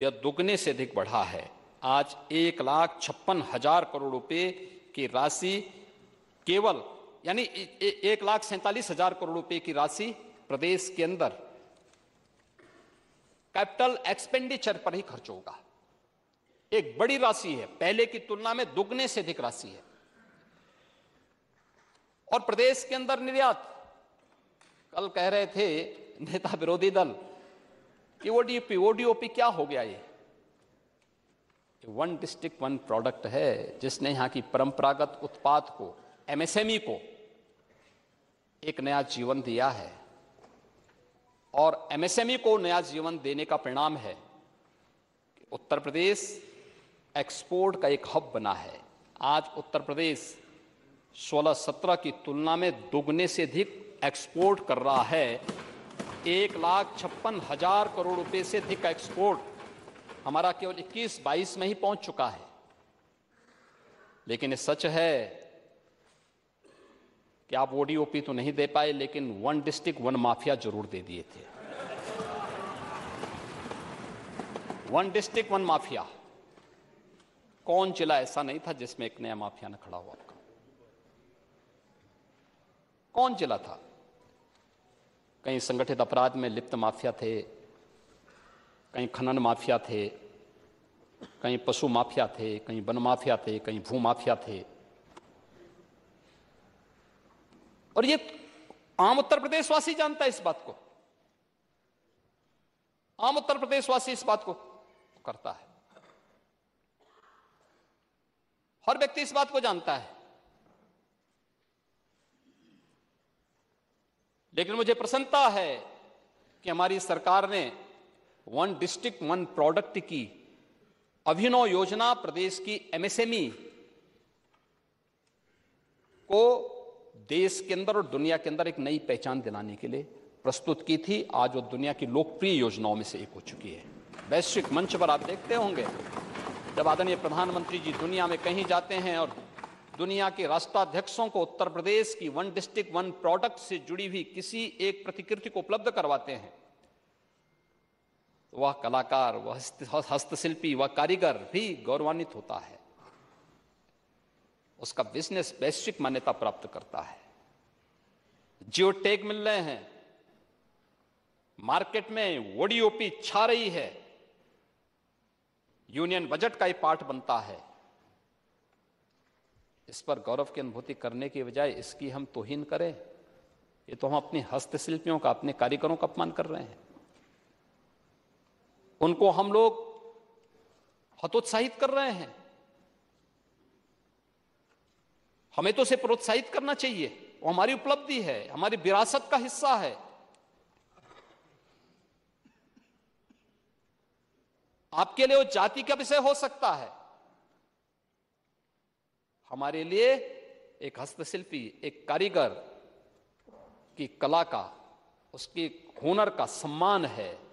यह दुगने से अधिक बढ़ा है। आज 1,56,000 करोड़ रुपए की राशि केवल यानी 1,47,000 करोड़ रुपए की राशि प्रदेश के अंदर कैपिटल एक्सपेंडिचर पर ही खर्च होगा। एक बड़ी राशि है, पहले की तुलना में दुगने से अधिक राशि है। और प्रदेश के अंदर निर्यात, कल कह रहे थे नेता विरोधी दल कि ओडीओपी क्या हो गया। ये वन डिस्ट्रिक्ट वन प्रोडक्ट है, जिसने यहां की परंपरागत उत्पाद को, एमएसएमई को एक नया जीवन दिया है। और एमएसएमई को नया जीवन देने का परिणाम है कि उत्तर प्रदेश एक्सपोर्ट का एक हब बना है। आज उत्तर प्रदेश 16-17 की तुलना में दुगने से अधिक एक्सपोर्ट कर रहा है। 1,56,000 करोड़ रुपए से अधिक का एक्सपोर्ट हमारा केवल 21-22 में ही पहुंच चुका है। लेकिन ये सच है कि आप ओडीओपी तो नहीं दे पाए, लेकिन वन डिस्ट्रिक्ट वन माफिया जरूर दे दिए थे। वन डिस्ट्रिक्ट वन माफिया, कौन जिला ऐसा नहीं था जिसमें एक नया माफिया न खड़ा हुआ? आपका कौन जिला था? कहीं संगठित अपराध में लिप्त माफिया थे, कहीं खनन माफिया थे, कहीं पशु माफिया थे, कहीं वन माफिया थे, कहीं भू माफिया थे। और ये आम उत्तर प्रदेशवासी जानता है इस बात को। आम उत्तर प्रदेशवासी इस बात को करता है। हर व्यक्ति इस बात को जानता है। लेकिन मुझे प्रसन्नता है कि हमारी सरकार ने वन डिस्ट्रिक्ट वन प्रोडक्ट की अभिनव योजना प्रदेश की एमएसएमई को देश के अंदर और दुनिया के अंदर एक नई पहचान दिलाने के लिए प्रस्तुत की थी। आज वो दुनिया की लोकप्रिय योजनाओं में से एक हो चुकी है। वैश्विक मंच पर आप देखते होंगे, जब आदरणीय प्रधानमंत्री जी दुनिया में कहीं जाते हैं और दुनिया के राष्ट्राध्यक्षों को उत्तर प्रदेश की वन डिस्ट्रिक्ट वन प्रोडक्ट से जुड़ी हुई किसी एक प्रतिकृति को उपलब्ध करवाते हैं, तो वह कलाकार, वह हस्तशिल्पी, वह कारीगर भी गौरवान्वित होता है। उसका बिजनेस वैश्विक मान्यता प्राप्त करता है। जियो टैग मिल रहे हैं, मार्केट में ओडीओपी छा रही है, यूनियन बजट का ही पार्ट बनता है। इस पर गौरव की अनुभूति करने की बजाय इसकी हम तौहीन करें, ये तो हम अपने हस्तशिल्पियों का, अपने कारीगरों का अपमान कर रहे हैं। उनको हम लोग हतोत्साहित कर रहे हैं। हमें तो उसे प्रोत्साहित करना चाहिए, वो हमारी उपलब्धि है, हमारी विरासत का हिस्सा है। आपके लिए वो जाति का विषय हो सकता है, हमारे लिए एक हस्तशिल्पी, एक कारीगर की कला का, उसके हुनर का सम्मान है।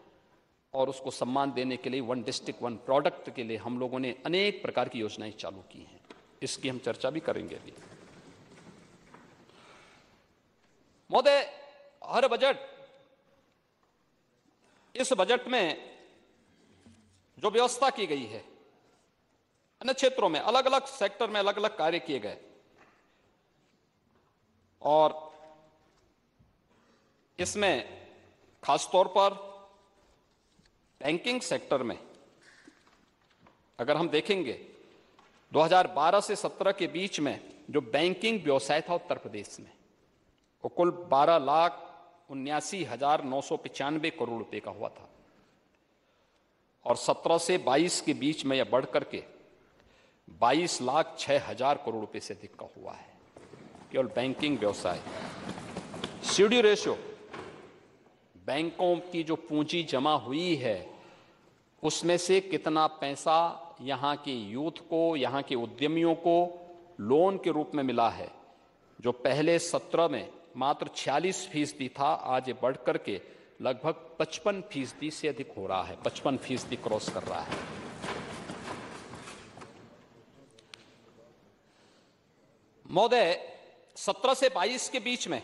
और उसको सम्मान देने के लिए वन डिस्ट्रिक्ट वन प्रोडक्ट के लिए हम लोगों ने अनेक प्रकार की योजनाएं चालू की हैं। इसकी हम चर्चा भी करेंगे अभी। महोदय, हर बजट, इस बजट में जो व्यवस्था की गई है, अन्य क्षेत्रों में अलग अलग सेक्टर में अलग अलग कार्य किए गए, और इसमें खासतौर पर बैंकिंग सेक्टर में अगर हम देखेंगे 2012 से 17 के बीच में जो बैंकिंग व्यवसाय था उत्तर प्रदेश में, वो कुल 12,79,995 करोड़ रुपए का हुआ था। और 17 से 22 के बीच में यह बढ़ करके 22,06,000 करोड़ रुपए से अधिक का हुआ है, केवल बैंकिंग व्यवसाय। सीडी रेशियो, बैंकों की जो पूंजी जमा हुई है उसमें से कितना पैसा यहां के यूथ को, यहां के उद्यमियों को लोन के रूप में मिला है, जो पहले 17 में मात्र 46% था, आज ये बढ़ करके लगभग 55% से अधिक हो रहा है, 55% क्रॉस कर रहा है। महोदय, 17 से 22 के बीच में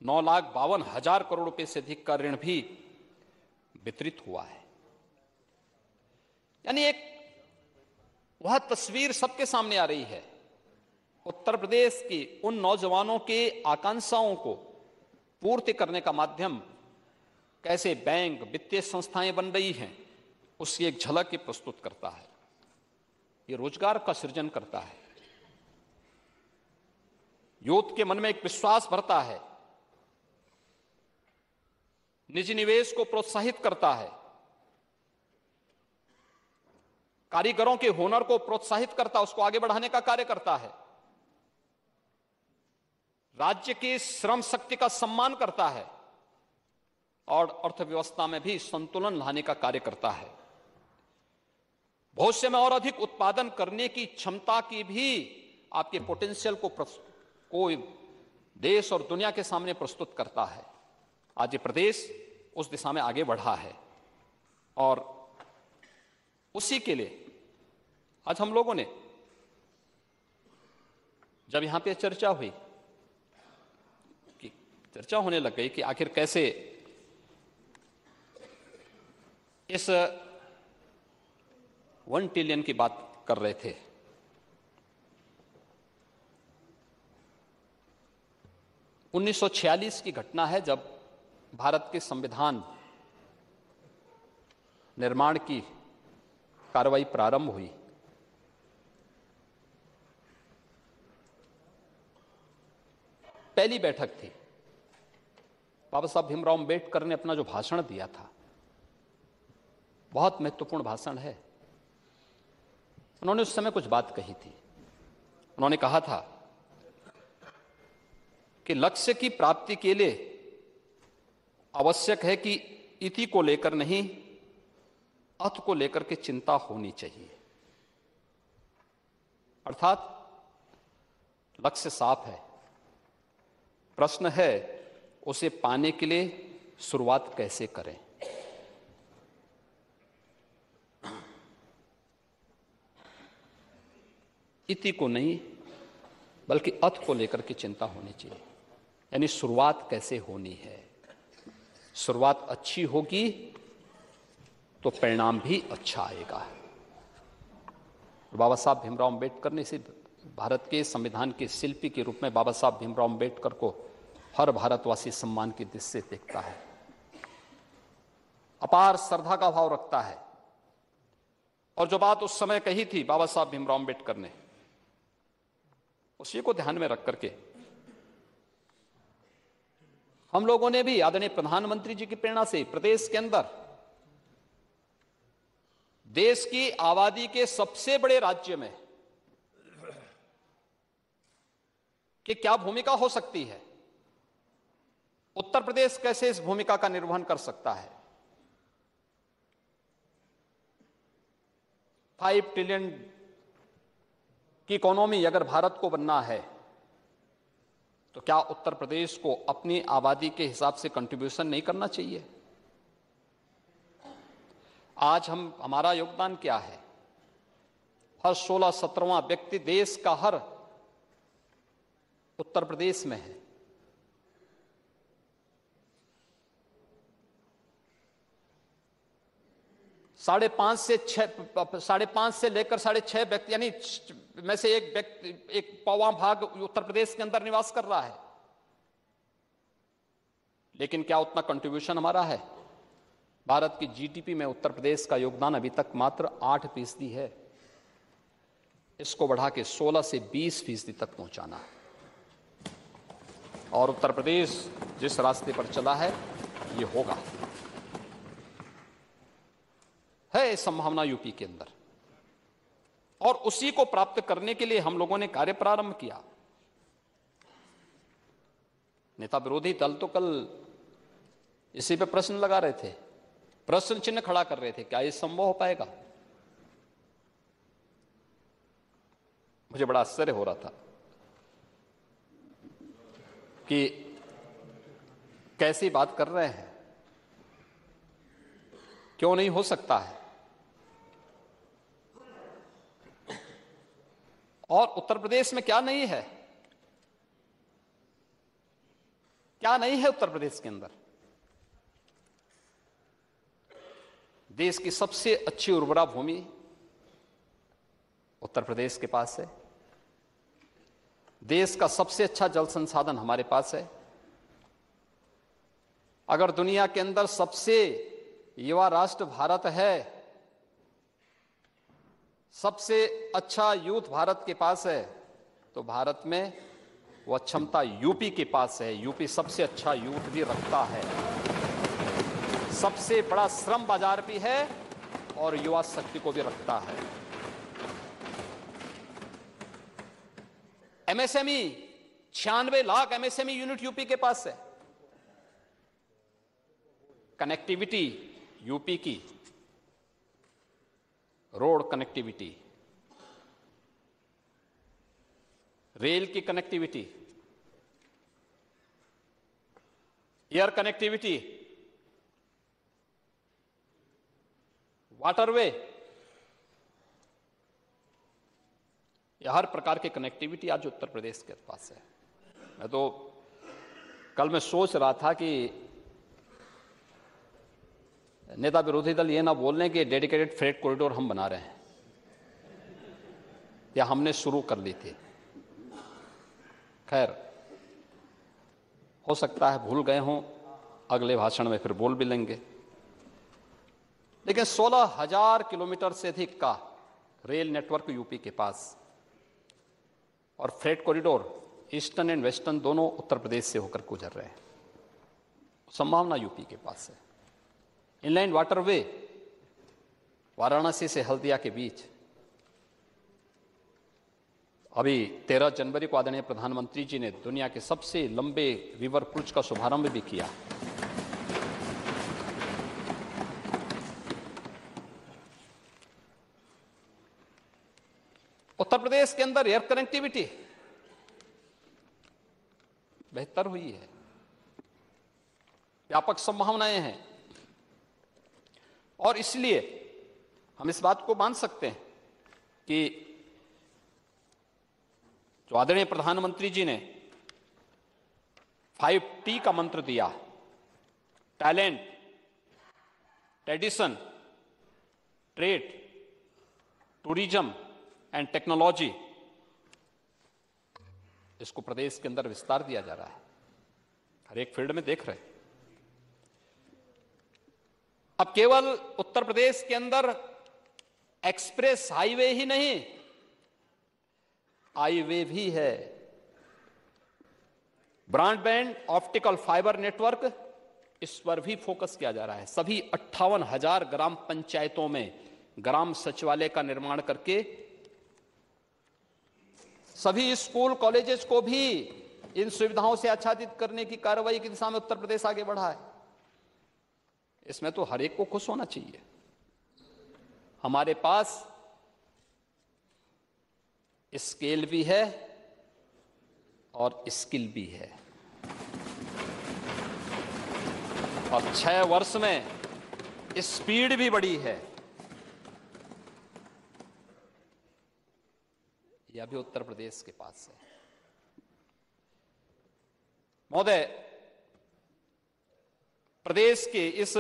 9,52,000 करोड़ रुपए से अधिक का ऋण भी वितरित हुआ है। यानी एक वह तस्वीर सबके सामने आ रही है, उत्तर प्रदेश की उन नौजवानों के आकांक्षाओं को पूर्ति करने का माध्यम कैसे बैंक, वित्तीय संस्थाएं बन रही हैं, उसकी एक झलक ये प्रस्तुत करता है। ये रोजगार का सृजन करता है, यूथ के मन में एक विश्वास भरता है, निजी निवेश को प्रोत्साहित करता है, कारीगरों के हुनर को प्रोत्साहित करता है, उसको आगे बढ़ाने का कार्य करता है, राज्य की श्रम शक्ति का सम्मान करता है और अर्थव्यवस्था में भी संतुलन लाने का कार्य करता है। भविष्य में और अधिक उत्पादन करने की क्षमता की भी आपके पोटेंशियल को देश और दुनिया के सामने प्रस्तुत करता है। आज ये प्रदेश उस दिशा में आगे बढ़ा है और उसी के लिए आज हम लोगों ने जब यहां पे चर्चा हुई, कि चर्चा होने लग गई कि आखिर कैसे इस 1 ट्रिलियन की बात कर रहे थे। उन्नीस 1946 की घटना है जब भारत के संविधान निर्माण की कार्रवाई प्रारंभ हुई। पहली बैठक थी, बाबा साहब भीमराव अंबेडकर ने अपना जो भाषण दिया था, बहुत महत्वपूर्ण भाषण है। उन्होंने उस समय कुछ बात कही थी। उन्होंने कहा था कि लक्ष्य की प्राप्ति के लिए आवश्यक है कि इति को लेकर नहीं, अथ को लेकर के चिंता होनी चाहिए। अर्थात लक्ष्य साफ है, प्रश्न है उसे पाने के लिए शुरुआत कैसे करें। इति को नहीं बल्कि अथ को लेकर के चिंता होनी चाहिए, यानी शुरुआत कैसे होनी है। शुरुआत अच्छी होगी तो परिणाम भी अच्छा आएगा। बाबा साहब भीमराव अंबेडकर ने इसे भारत के संविधान के शिल्पी के रूप में बाबा साहब भीमराव अंबेडकर को हर भारतवासी सम्मान की दृष्टि से देखता है, अपार श्रद्धा का भाव रखता है। और जो बात उस समय कही थी बाबा साहब भीमराव अंबेडकर ने, उसी को ध्यान में रख करके हम लोगों ने भी आदरणीय प्रधानमंत्री जी की प्रेरणा से प्रदेश के अंदर देश की आबादी के सबसे बड़े राज्य में कि क्या भूमिका हो सकती है, उत्तर प्रदेश कैसे इस भूमिका का निर्वहन कर सकता है। 5 ट्रिलियन की इकोनॉमी अगर भारत को बनना है तो क्या उत्तर प्रदेश को अपनी आबादी के हिसाब से कंट्रीब्यूशन नहीं करना चाहिए। आज हमारा योगदान क्या है, हर 16-17वां व्यक्ति देश का हर उत्तर प्रदेश में है। साढ़े पांच से लेकर 6.5 व्यक्ति, यानी में से एक व्यक्ति, एक पौवा भाग उत्तर प्रदेश के अंदर निवास कर रहा है। लेकिन क्या उतना कंट्रीब्यूशन हमारा है? भारत की जीडीपी में उत्तर प्रदेश का योगदान अभी तक मात्र 8% है। इसको बढ़ा के 16 से 20% तक पहुंचाना है। और उत्तर प्रदेश जिस रास्ते पर चला है ये होगा, है संभावना यूपी के अंदर, और उसी को प्राप्त करने के लिए हम लोगों ने कार्य प्रारंभ किया। नेता विरोधी दल तो कल इसी पे प्रश्न लगा रहे थे, प्रश्न चिन्ह खड़ा कर रहे थे, क्या ये संभव हो पाएगा। मुझे बड़ा आश्चर्य हो रहा था कि कैसी बात कर रहे हैं, क्यों नहीं हो सकता है। और उत्तर प्रदेश में क्या नहीं है, क्या नहीं है उत्तर प्रदेश के अंदर? देश की सबसे अच्छी उर्वरा भूमि उत्तर प्रदेश के पास है। देश का सबसे अच्छा जल संसाधन हमारे पास है। अगर दुनिया के अंदर सबसे युवा राष्ट्र भारत है, सबसे अच्छा यूथ भारत के पास है, तो भारत में वह क्षमता यूपी के पास है। यूपी सबसे अच्छा यूथ भी रखता है, सबसे बड़ा श्रम बाजार भी है और युवा शक्ति को भी रखता है। MSME 96 lakh MSME unit UP के पास है। कनेक्टिविटी यूपी की, रोड कनेक्टिविटी, रेल की कनेक्टिविटी, एयर कनेक्टिविटी, वाटरवे, यह हर प्रकार की कनेक्टिविटी आज उत्तर प्रदेश के पास है। मैं तो कल मैं सोच रहा था कि नेता विरोधी दल ये ना बोल रहे कि डेडिकेटेड फ्रेट कॉरिडोर हम बना रहे हैं या हमने शुरू कर ली थी। खैर, हो सकता है भूल गए हों, अगले भाषण में फिर बोल भी लेंगे। लेकिन 16,000 किलोमीटर से अधिक का रेल नेटवर्क यूपी के पास और freight corridor eastern and western दोनों उत्तर प्रदेश से होकर गुजर रहे हैं। संभावना यूपी के पास है। इनलाइन वाटरवे वाराणसी से हल्दिया के बीच, अभी 13 जनवरी को आदरणीय प्रधानमंत्री जी ने दुनिया के सबसे लंबे रिवर क्रूज का शुभारंभ भी किया। उत्तर प्रदेश के अंदर एयर कनेक्टिविटी बेहतर हुई है, व्यापक संभावनाएं हैं और इसलिए हम इस बात को मान सकते हैं कि जो आदरणीय प्रधानमंत्री जी ने 5T का मंत्र दिया, talent, tradition, trade, tourism and technology, इसको प्रदेश के अंदर विस्तार दिया जा रहा है। हर एक फील्ड में देख रहे हैं। अब केवल उत्तर प्रदेश के अंदर एक्सप्रेस हाईवे ही नहीं, हाईवे भी है। ब्रॉडबैंड ऑप्टिकल फाइबर नेटवर्क, इस पर भी फोकस किया जा रहा है। सभी 58,000 ग्राम पंचायतों में ग्राम सचिवालय का निर्माण करके सभी स्कूल कॉलेजेस को भी इन सुविधाओं से आच्छादित करने की कार्रवाई की दिशा में उत्तर प्रदेश आगे बढ़ा है। इसमें तो हर एक को खुश होना चाहिए। हमारे पास स्केल भी है और स्किल भी है और 6 वर्ष में स्पीड भी बढ़ी है। यह भी उत्तर प्रदेश के पास है। महोदय, प्रदेश के इस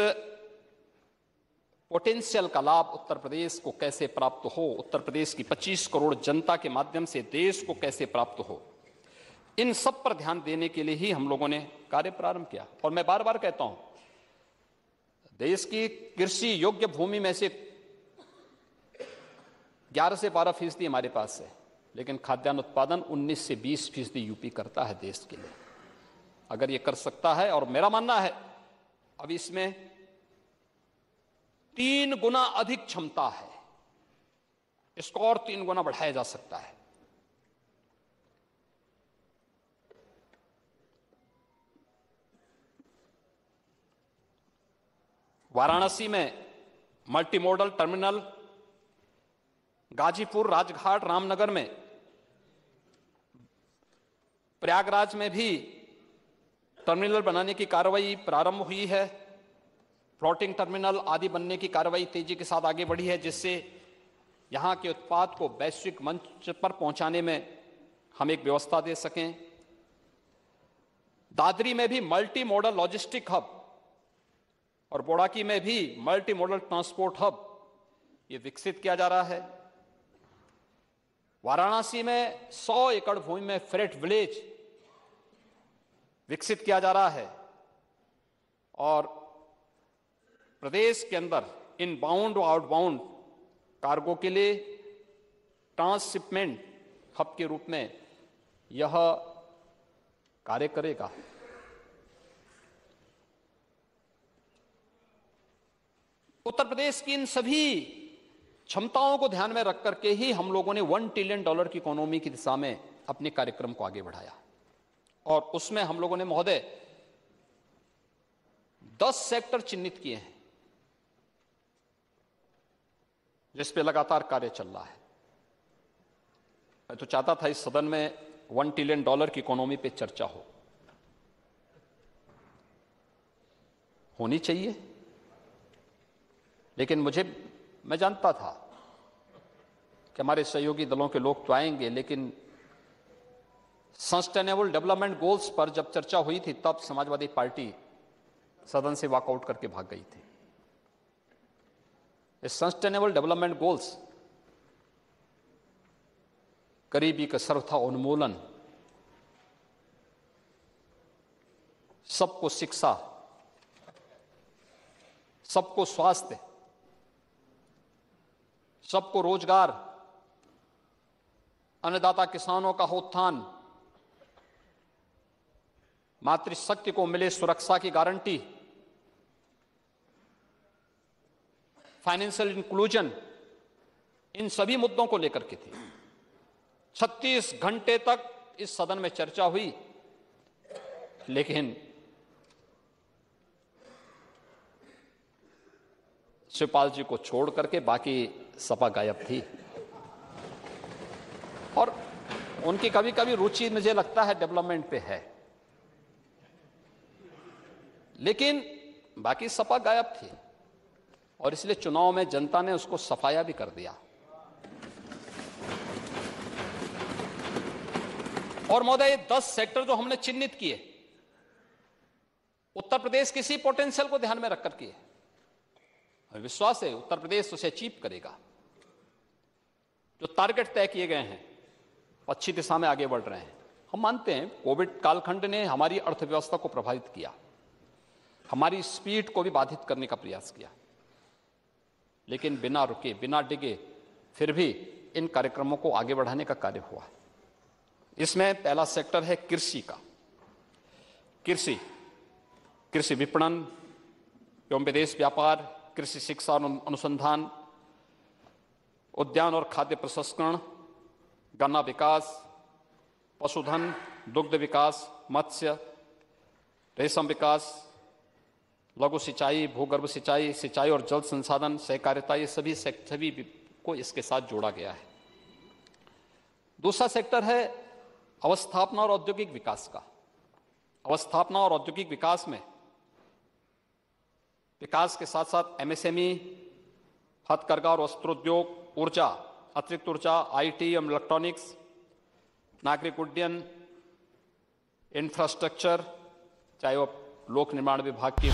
पोटेंशियल का लाभ उत्तर प्रदेश को कैसे प्राप्त हो, उत्तर प्रदेश की 25 करोड़ जनता के माध्यम से देश को कैसे प्राप्त हो, इन सब पर ध्यान देने के लिए ही हम लोगों ने कार्य प्रारंभ किया। और मैं बार बार कहता हूं, देश की कृषि योग्य भूमि में से 11 से 12% हमारे पास है, लेकिन खाद्यान्न उत्पादन 19 से 20% यूपी करता है देश के लिए। अगर ये कर सकता है, और मेरा मानना है अब इसमें 3 गुना अधिक क्षमता है, इसको और 3 गुना बढ़ाया जा सकता है। वाराणसी में multi modal terminal, Ghazipur, Rajghat, Ramnagar में, प्रयागराज में भी टर्मिनल बनाने की कार्रवाई प्रारंभ हुई है। फ्लोटिंग टर्मिनल आदि बनने की कार्रवाई तेजी के साथ आगे बढ़ी है, जिससे यहां के उत्पाद को वैश्विक मंच पर पहुंचाने में हम एक व्यवस्था दे सकें। दादरी में भी मल्टी मॉडल लॉजिस्टिक हब और बोड़ाकी में भी मल्टी मॉडल ट्रांसपोर्ट हब ये विकसित किया जा रहा है। वाराणसी में 100 एकड़ भूमि में फ्रेट विलेज विकसित किया जा रहा है और प्रदेश के अंदर इनबाउंड और आउटबाउंड कार्गो के लिए ट्रांसशिपमेंट हब के रूप में यह कार्य करेगा। उत्तर प्रदेश की इन सभी क्षमताओं को ध्यान में रख करके ही हम लोगों ने $1 ट्रिलियन की इकोनॉमी की दिशा में अपने कार्यक्रम को आगे बढ़ाया और उसमें हम लोगों ने महोदय 10 सेक्टर चिन्हित किए हैं जिस पे लगातार कार्य चल रहा है। मैं तो चाहता था इस सदन में $1 ट्रिलियन की इकोनॉमी पे चर्चा होनी चाहिए, लेकिन मैं जानता था कि हमारे सहयोगी दलों के लोग तो आएंगे, लेकिन सस्टेनेबल डेवलपमेंट गोल्स पर जब चर्चा हुई थी तब समाजवादी पार्टी सदन से वॉकआउट करके भाग गई थी। सस्टेनेबल डेवलपमेंट गोल्स गरीबी का सर्वथा उन्मूलन, सबको शिक्षा, सबको स्वास्थ्य, सबको रोजगार, अन्नदाता किसानों का उत्थान, मातृशक्ति को मिले सुरक्षा की गारंटी, फाइनेंशियल इंक्लूजन, इन सभी मुद्दों को लेकर के थी। 36 घंटे तक इस सदन में चर्चा हुई, लेकिन शिवपाल जी को छोड़ करके बाकी सपा गायब थी और उनकी कभी कभी रुचि मुझे लगता है डेवलपमेंट पे है, लेकिन बाकी सपा गायब थी और इसलिए चुनाव में जनता ने उसको सफाया भी कर दिया। और महोदय ये 10 सेक्टर जो हमने चिन्हित किए, उत्तर प्रदेश किसी पोटेंशियल को ध्यान में रखकर किए, विश्वास है उत्तर प्रदेश उसे अचीव करेगा। जो टारगेट तय किए गए हैं अच्छी दिशा में आगे बढ़ रहे हैं। हम मानते हैं कोविड कालखंड ने हमारी अर्थव्यवस्था को प्रभावित किया, हमारी स्पीड को भी बाधित करने का प्रयास किया, लेकिन बिना रुके बिना डिगे फिर भी इन कार्यक्रमों को आगे बढ़ाने का कार्य हुआ। इसमें पहला सेक्टर है कृषि का। कृषि विपणन एवं विदेश व्यापार, कृषि शिक्षा और अनुसंधान, उद्यान और खाद्य प्रसंस्करण, गन्ना विकास, पशुधन, दुग्ध विकास, मत्स्य, रेशम विकास, लघु सिंचाई, भूगर्भ सिंचाई, सिंचाई और जल संसाधन, सहकारिता, ये सभी को इसके साथ जोड़ा गया है। दूसरा सेक्टर है अवस्थापना और औद्योगिक विकास का। अवस्थापना और औद्योगिक विकास में विकास के साथ साथ एमएसएमई, हथकरघा और वस्त्रोद्योग, ऊर्जा, अतिरिक्त ऊर्जा, आईटी एवं इलेक्ट्रॉनिक्स, नागरिक उड्डयन, इंफ्रास्ट्रक्चर, चाहे वो लोक निर्माण विभाग की